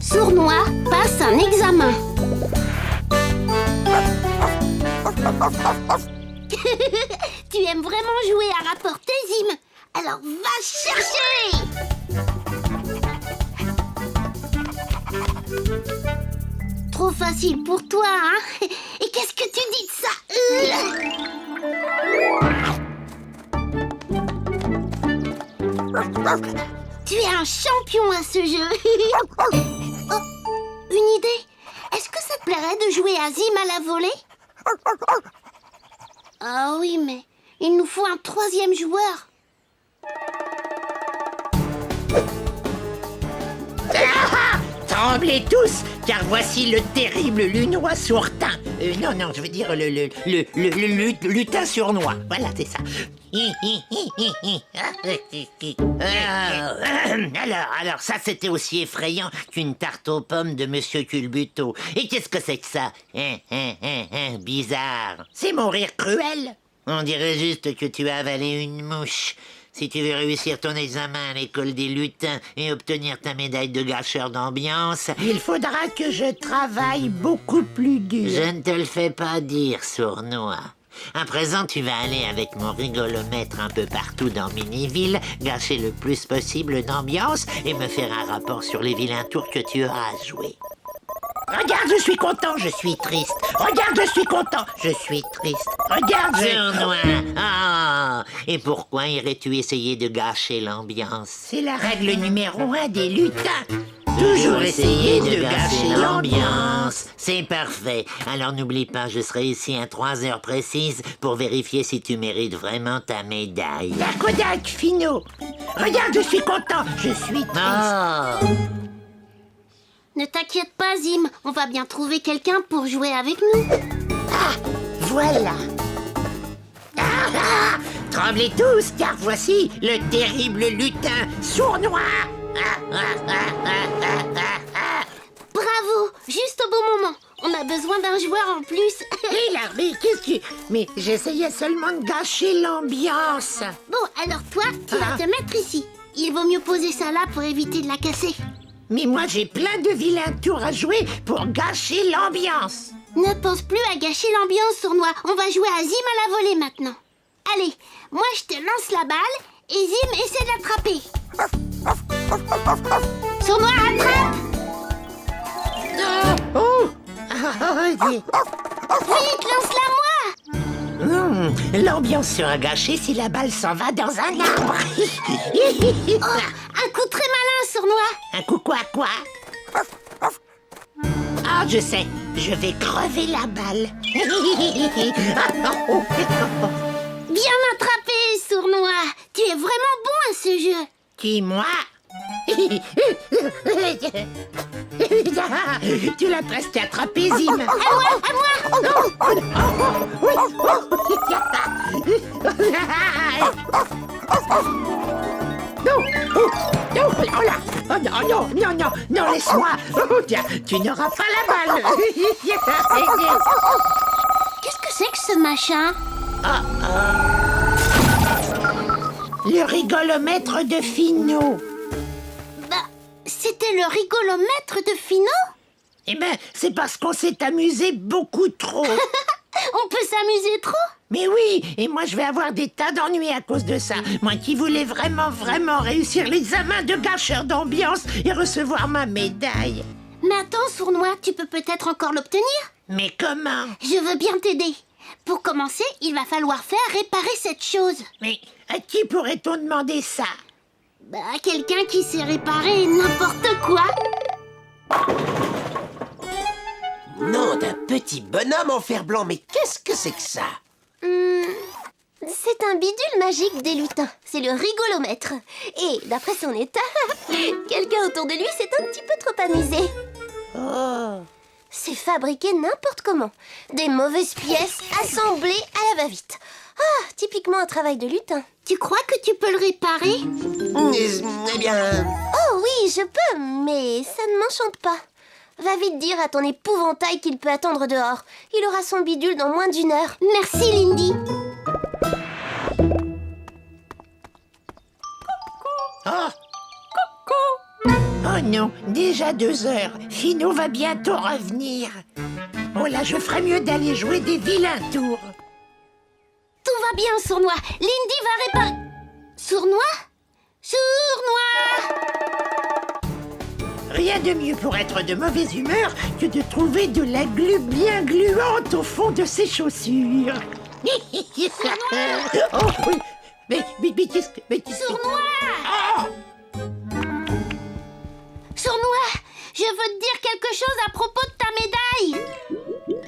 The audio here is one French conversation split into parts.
Sournois passe un examen. Tu aimes vraiment jouer à rapporter, Zim? Alors va chercher! Trop facile pour toi, hein? Et qu'est-ce que tu dis de ça? Tu es un champion à ce jeu. Oh, une idée. Est-ce que ça te plairait de jouer à Zim à la volée? Ah oui, mais il nous faut un troisième joueur. Tremblez tous, car voici le terrible lunois sourtin. Non, je veux dire le lutin sournois. Voilà, c'est ça. Alors, ça c'était aussi effrayant qu'une tarte aux pommes de Monsieur Culbuto. Et qu'est-ce que c'est que ça? Bizarre. C'est mon rire cruel. On dirait juste que tu as avalé une mouche. Si tu veux réussir ton examen à l'école des lutins et obtenir ta médaille de gâcheur d'ambiance, il faudra que je travaille beaucoup plus dur. Je ne te le fais pas dire, sournois. À présent, tu vas aller avec mon rigolomètre un peu partout dans Miniville, gâcher le plus possible d'ambiance et me faire un rapport sur les vilains tours que tu auras joués. Regarde, je suis content, je suis triste. Regarde, je suis content, je suis triste. Regarde, sournois. Ah, et pourquoi irais-tu essayer de gâcher l'ambiance? C'est la règle numéro 1 des lutins. Toujours essayer de gâcher l'ambiance. C'est parfait. Alors n'oublie pas, je serai ici à 3 heures précises pour vérifier si tu mérites vraiment ta médaille. La Kodak, Finot. Regarde, je suis content, je suis triste. Oh. Ne t'inquiète pas, Zim. On va bien trouver quelqu'un pour jouer avec nous. Ah, voilà. Tremblez tous, car voici le terrible lutin sournois. Bravo, juste au bon moment. On a besoin d'un joueur en plus. Hé, mais qu'est-ce que... Mais j'essayais seulement de gâcher l'ambiance. Bon, alors toi, tu vas te mettre ici. Il vaut mieux poser ça là pour éviter de la casser. Mais moi, j'ai plein de vilains tours à jouer pour gâcher l'ambiance. Ne pense plus à gâcher l'ambiance, Sournois. On va jouer à Zim à la volée maintenant. Allez, moi je te lance la balle et Zim essaie de l'attraper. Sournois, attrape! Oh. Vite, lance-la-moi! L'ambiance sera gâchée si la balle s'en va dans un arbre. Un coup très malin, Sournois. Un coup quoi? Ah, je sais, je vais crever la balle. Bien attrapé, Sournois. Tu es vraiment bon à ce jeu. Qui, moi? Tu l'as presque attrapé, Zim. À moi. Non, laisse-moi. Tu n'auras pas la balle. Qu'est-ce que c'est que ce machin? Le rigolomètre de Finot. Bah, c'était le rigolomètre de Finot? Eh ben, c'est parce qu'on s'est amusé beaucoup trop. On peut s'amuser trop? Mais oui, et moi je vais avoir des tas d'ennuis à cause de ça. Moi qui voulais vraiment réussir l'examen de gâcheur d'ambiance et recevoir ma médaille. Mais attends, Sournois, tu peux peut-être encore l'obtenir? Mais comment? Je veux bien t'aider. Pour commencer, il va falloir faire réparer cette chose. Mais à qui pourrait-on demander ça? Bah, quelqu'un qui sait réparer n'importe quoi. Nom d'un petit bonhomme en fer blanc, mais qu'est-ce que c'est que ça? C'est un bidule magique des lutins. C'est le rigolomètre. Et d'après son état, quelqu'un autour de lui s'est un petit peu trop amusé. Oh. C'est fabriqué n'importe comment. Des mauvaises pièces assemblées à la va-vite. Ah, typiquement un travail de lutin. Tu crois que tu peux le réparer? Eh bien... Oh oui, je peux, mais ça ne m'enchante pas. Va vite dire à ton épouvantail qu'il peut attendre dehors. Il aura son bidule dans moins d'1 heure. Merci, Lindy. Oh. Oh non, déjà 2 heures. Finot va bientôt revenir. Oh là, je ferais mieux d'aller jouer des vilains tours. Tout va bien, Sournois. Lindy va réparer... Sournois? Sournois! Rien de mieux pour être de mauvaise humeur que de trouver de la glu bien gluante au fond de ses chaussures. Oh, oui. Mais qu'est-ce que... Sournois! Sournois, je veux te dire quelque chose à propos de ta médaille.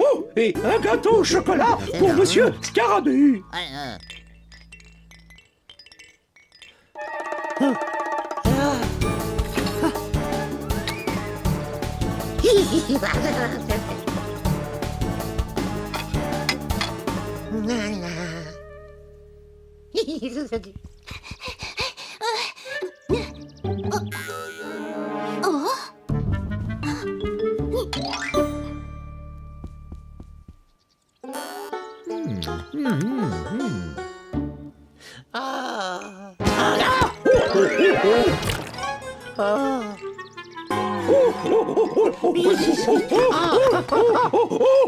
Oh, et un gâteau au chocolat pour Monsieur Scarabée.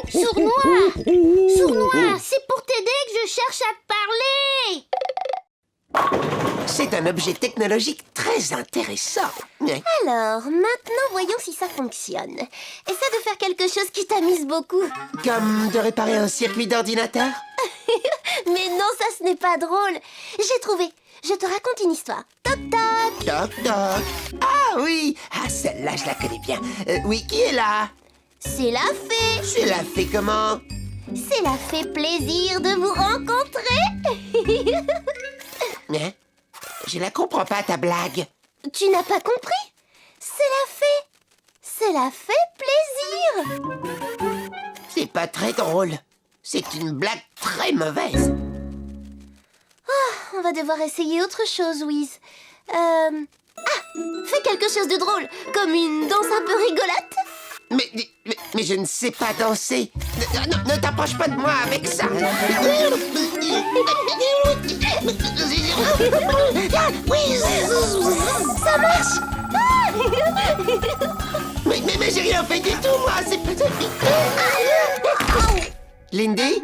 Sournois! Sournois, c'est pour t'aider que je cherche à te parler. C'est un objet technologique très intéressant. Alors, maintenant, voyons si ça fonctionne. Essaie de faire quelque chose qui t'amuse beaucoup. Comme de réparer un circuit d'ordinateur? Mais non, ça, ce n'est pas drôle. J'ai trouvé. Je te raconte une histoire. Toc toc. Toc toc. Ah oui, ah celle-là je la connais bien. Oui, qui est là? C'est la fée. C'est la fée comment? C'est la fée plaisir de vous rencontrer. Hein? Je la comprends pas ta blague. Tu n'as pas compris? C'est la fée. C'est la fée plaisir. C'est pas très drôle. C'est une blague très mauvaise. On va devoir essayer autre chose, Wiz. Ah, fais quelque chose de drôle, comme une danse un peu rigolote. Mais je ne sais pas danser. Ne t'approche pas de moi avec ça. Ça marche. Mais j'ai rien fait du tout, moi. C'est pas... Lindy?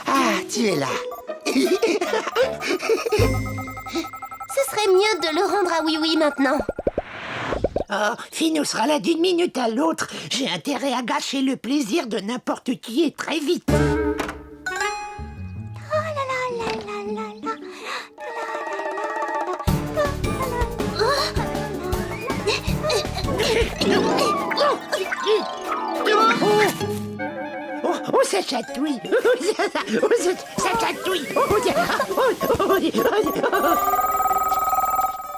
Ah, tu es là. Ce serait mieux de le rendre à Oui-Oui maintenant. Oh, Finot sera là d'une minute à l'autre. J'ai intérêt à gâcher le plaisir de n'importe qui et très vite. Oh, ça chatouille. Ça chatouille.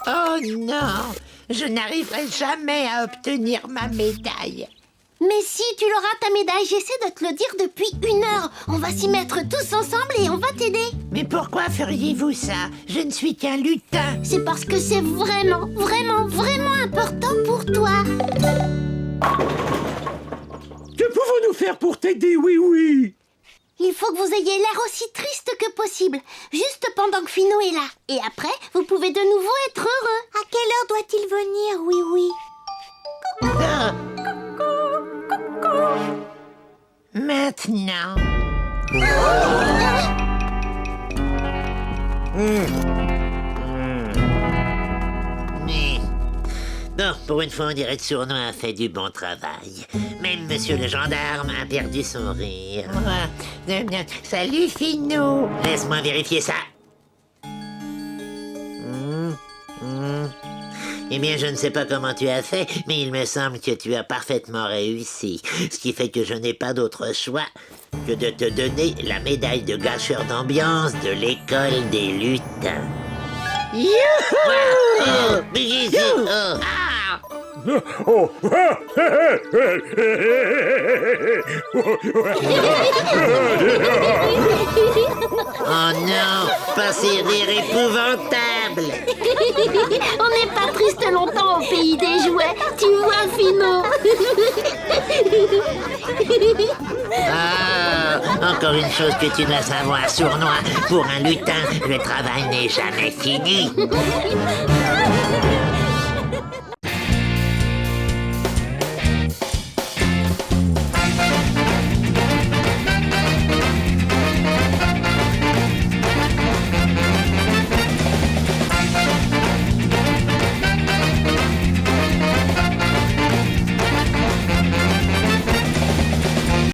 Oh non, je n'arriverai jamais à obtenir ma médaille. Mais si, tu l'auras ta médaille, j'essaie de te le dire depuis 1 heure. On va s'y mettre tous ensemble et on va t'aider. Mais pourquoi feriez-vous ça? Je ne suis qu'un lutin. C'est parce que c'est vraiment, vraiment, vraiment important pour toi. Que pouvons-nous faire pour t'aider, oui? Il faut que vous ayez l'air aussi triste que possible, juste pendant que Finot est là. Et après, vous pouvez de nouveau être heureux. À quelle heure doit-il venir, Oui-Oui? Ah. Maintenant. Mais... Bon, pour une fois, on dirait que Sournois a fait du bon travail. Même monsieur le gendarme a perdu son rire. Salut, Finot. Laisse-moi vérifier ça. Eh bien, je ne sais pas comment tu as fait, mais il me semble que tu as parfaitement réussi. Ce qui fait que je n'ai pas d'autre choix que de te donner la médaille de gâcheur d'ambiance de l'école des lutins. Youhou! Oh non, pas ces rires épouvantables. On n'est pas triste longtemps au pays des jouets, tu vois, Finot. Ah, encore une chose que tu dois savoir, Sournois. Pour un lutin, le travail n'est jamais fini.